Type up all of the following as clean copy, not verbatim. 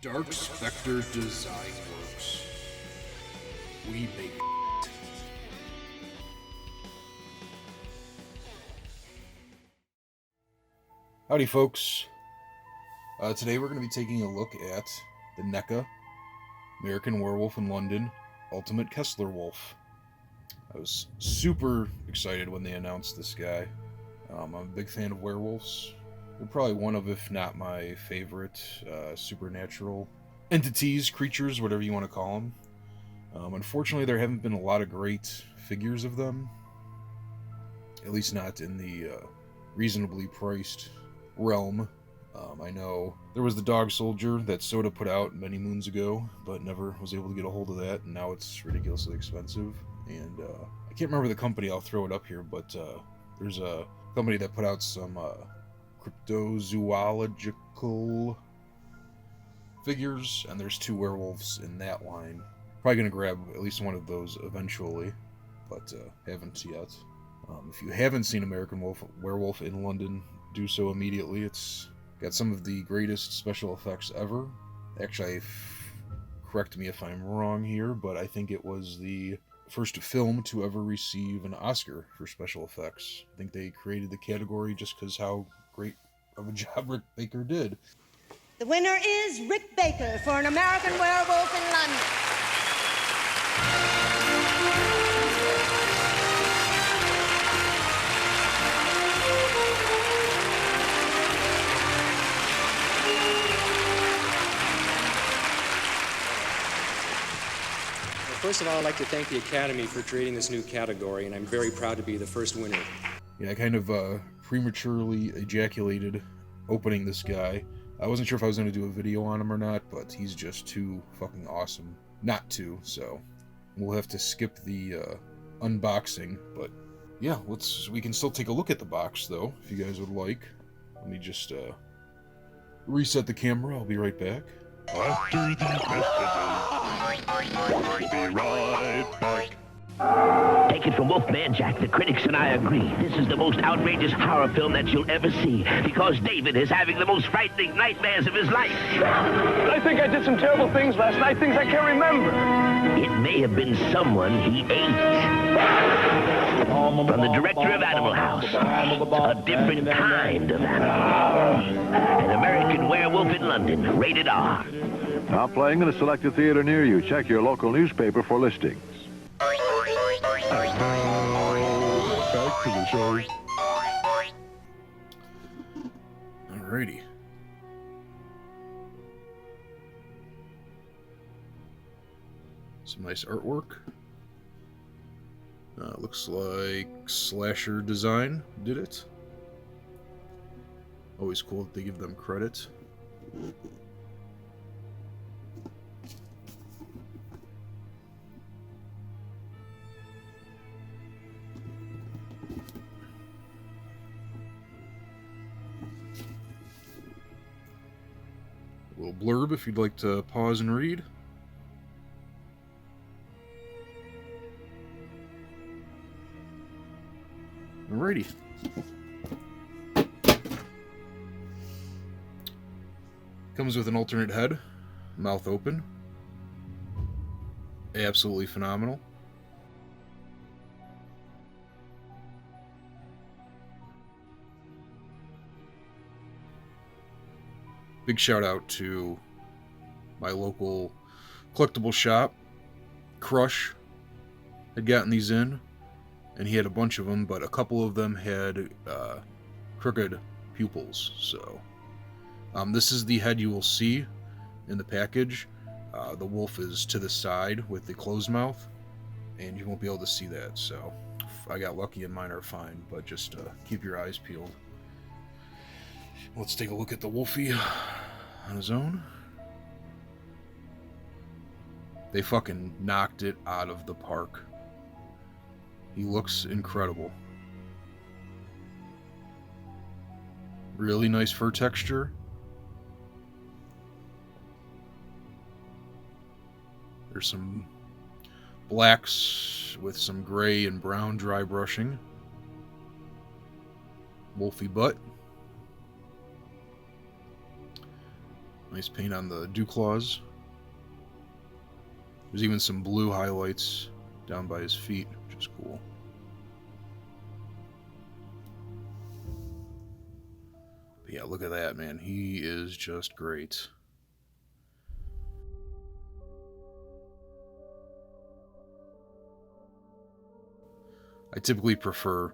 Dark Spectre Designworks. We make it. Howdy, folks. Today we're going to be taking a look at the NECA American Werewolf in London Ultimate Kessler Wolf. I was super excited when they announced this guy. I'm a big fan of werewolves. They're probably one of, if not my favorite, supernatural entities, creatures, whatever you want to call them. Unfortunately, there haven't been a lot of great figures of them. At least not in the reasonably priced realm. I know there was the Dog Soldier that Soda put out many moons ago, but never was able to get a hold of that, and now it's ridiculously expensive. And I can't remember the company, I'll throw it up here, but there's a company that put out some cryptozoological figures, and there's 2 werewolves in that line. Probably going to grab at least one of those eventually, but haven't yet. If you haven't seen American Werewolf in London, do so immediately. It's got some of the greatest special effects ever. Actually, correct me if I'm wrong here, but I think it was the first film to ever receive an Oscar for special effects. I think they created the category just because how great of a job Rick Baker did. The winner is Rick Baker for an American Werewolf in London. First of all, I'd like to thank the Academy for creating this new category, and I'm very proud to be the first winner. Yeah, I kind of prematurely ejaculated opening this guy. I wasn't sure if I was going to do a video on him or not, but he's just too fucking awesome not to, so we'll have to skip the unboxing. But yeah, we can still take a look at the box, though, if you guys would like. Let me just reset the camera. I'll be right back. After the messages, we'll be right back. Take it from Wolfman Jack, the critics and I agree. This is the most outrageous horror film that you'll ever see, because David is having the most frightening nightmares of his life. I think I did some terrible things last night, things I can't remember. It may have been someone he ate. From the director of Animal House, a different kind of animal. An American Werewolf in London, rated R. Now playing in a selected theater near you. Check your local newspaper for listings. Back to the show. Alrighty. Some nice artwork. Looks like Slasher Design did it. Always cool that they give them credit. A little blurb if you'd like to pause and read. Alrighty. Comes with an alternate head, mouth open. Absolutely phenomenal. Big shout out to my local collectible shop. Crush had gotten these in, and he had a bunch of them, but a couple of them had crooked pupils. So this is the head you will see in the package. The wolf is to the side with the closed mouth, and you won't be able to see that. So I got lucky and mine are fine, but just keep your eyes peeled. Let's take a look at the Wolfie on his own. They fucking knocked it out of the park. He looks incredible. Really nice fur texture. There's some blacks with some gray and brown dry brushing. Wolfie butt. Nice paint on the dew claws. There's even some blue highlights down by his feet, which is cool. But yeah, look at that, man. He is just great. I typically prefer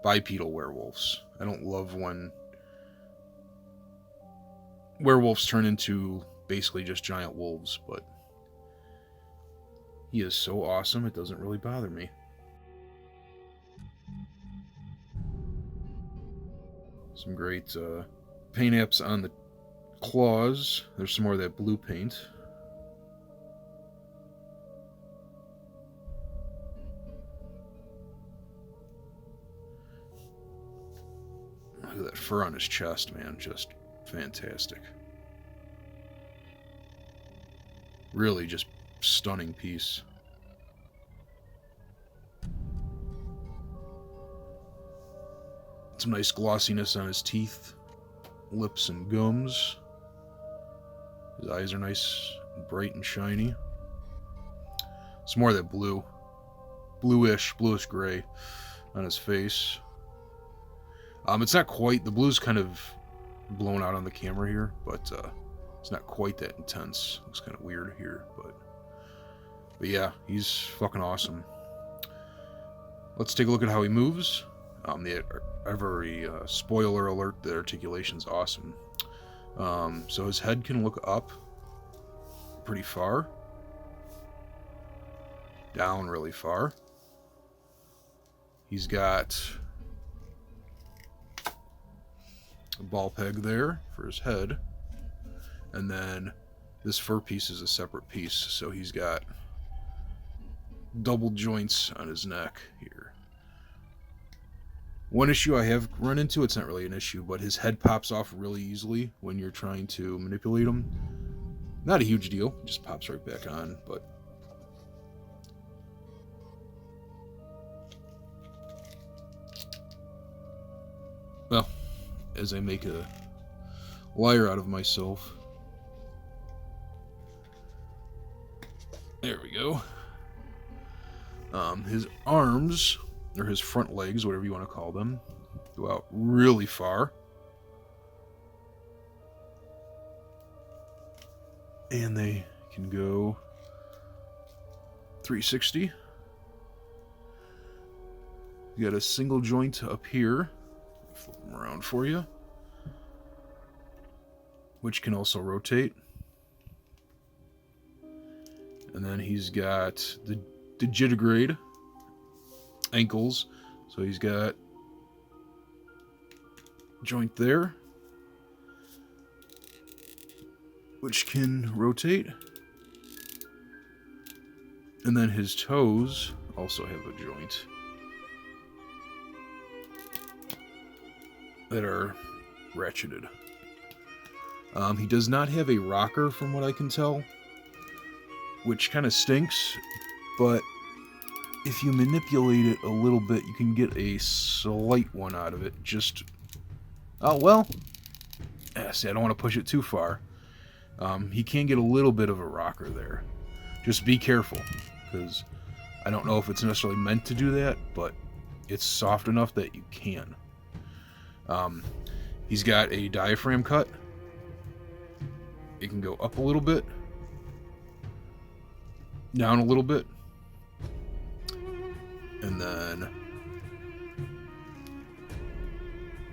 bipedal werewolves. I don't love when werewolves turn into basically just giant wolves, but he is so awesome it doesn't really bother me. Some great paint apps on the claws. There's some more of that blue paint. Look at that fur on his chest, man. Just fantastic. Really just stunning piece. Some nice glossiness on his teeth, lips, and gums. His eyes are nice, bright, and shiny. Some more of that blue. Bluish gray on his face. It's not quite, the blue's kind of blown out on the camera here, but it's not quite that intense. Looks kind of weird here, but yeah, he's fucking awesome. Let's take a look at how he moves. Every spoiler alert, the articulation's awesome. So his head can look up pretty far, down really far. He's got a ball peg there for his head, and then this fur piece is a separate piece, so he's got double joints on his neck here. One issue I have run into, it's not really an issue, but his head pops off really easily when you're trying to manipulate him. Not a huge deal, it just pops right back on, but well, as I make a liar out of myself. There we go. His arms, or his front legs, whatever you want to call them, go out really far. And they can go 360. You got a single joint up here. Flip them around for you, which can also rotate. And then he's got the digitigrade ankles, so he's got joint there, which can rotate. And then his toes also have a joint that are ratcheted. He does not have a rocker from what I can tell, which kind of stinks, but if you manipulate it a little bit, you can get a slight one out of it. Just, oh well, see, I don't want to push it too far. He can get a little bit of a rocker there. Just be careful, because I don't know if it's necessarily meant to do that, but it's soft enough that you can. He's got a diaphragm cut. It can go up a little bit, down a little bit, and then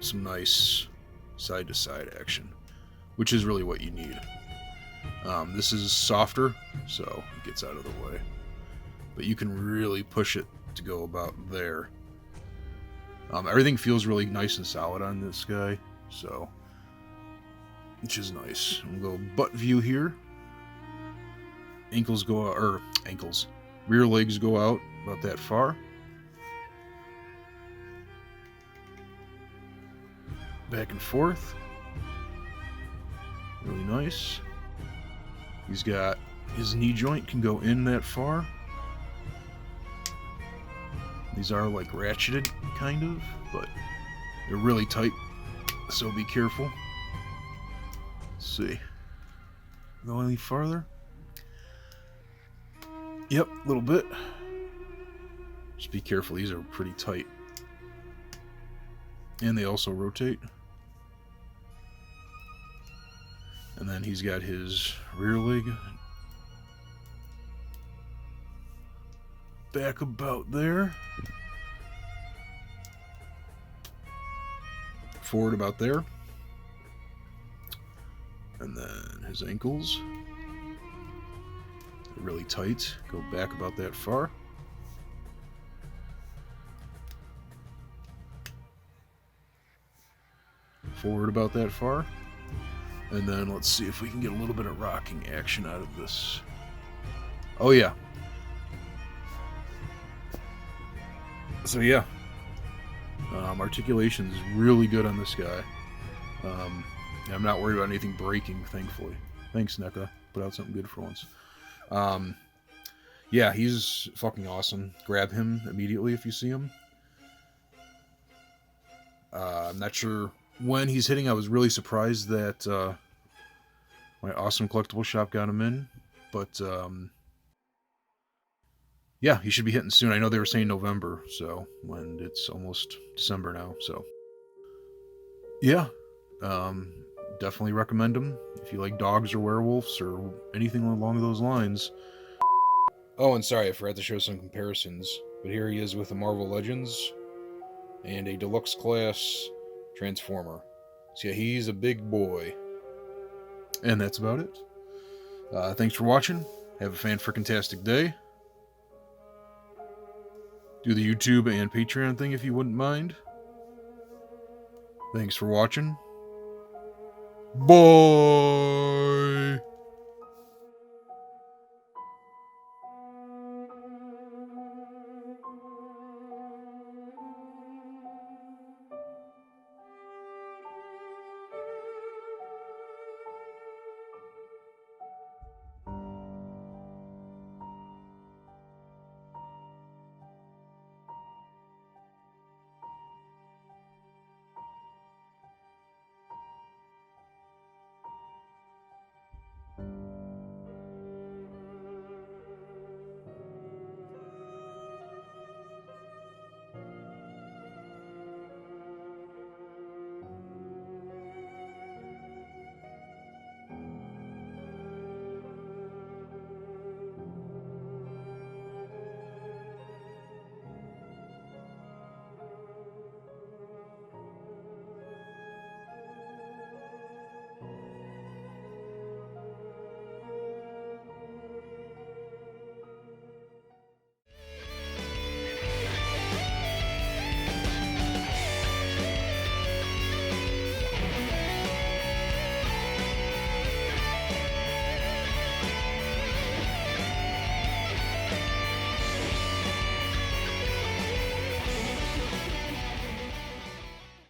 some nice side-to-side action, which is really what you need. This is softer, so it gets out of the way, but you can really push it to go about there. Everything feels really nice and solid on this guy, so, which is nice. We'll go butt view here. Ankles go out, or ankles, rear legs go out about that far. Back and forth. Really nice. He's got his knee joint can go in that far. These are like ratcheted, kind of, but they're really tight, so be careful. Let's see. Go any farther? Yep, a little bit. Just be careful, these are pretty tight. And they also rotate. And then he's got his rear leg back about there. Forward about there. And then his ankles. They're really tight. Go back about that far. Forward about that far. And then let's see if we can get a little bit of rocking action out of this. Oh yeah. So yeah. Articulation is really good on this guy. I'm not worried about anything breaking, thankfully. Thanks, NECA. Put out something good for once. Yeah, he's fucking awesome. Grab him immediately if you see him. I'm not sure when he's hitting. I was really surprised that my awesome collectible shop got him in. But yeah, he should be hitting soon. I know they were saying November, so when it's almost December now, so yeah. Definitely recommend him if you like dogs or werewolves or anything along those lines. Oh, and sorry, I forgot to show some comparisons, but here he is with the Marvel Legends and a deluxe class Transformer. So yeah, he's a big boy. And that's about it. Thanks for watching. Have a fan-frickin-tastic day. Do the YouTube and Patreon thing if you wouldn't mind. Thanks for watching. Bye!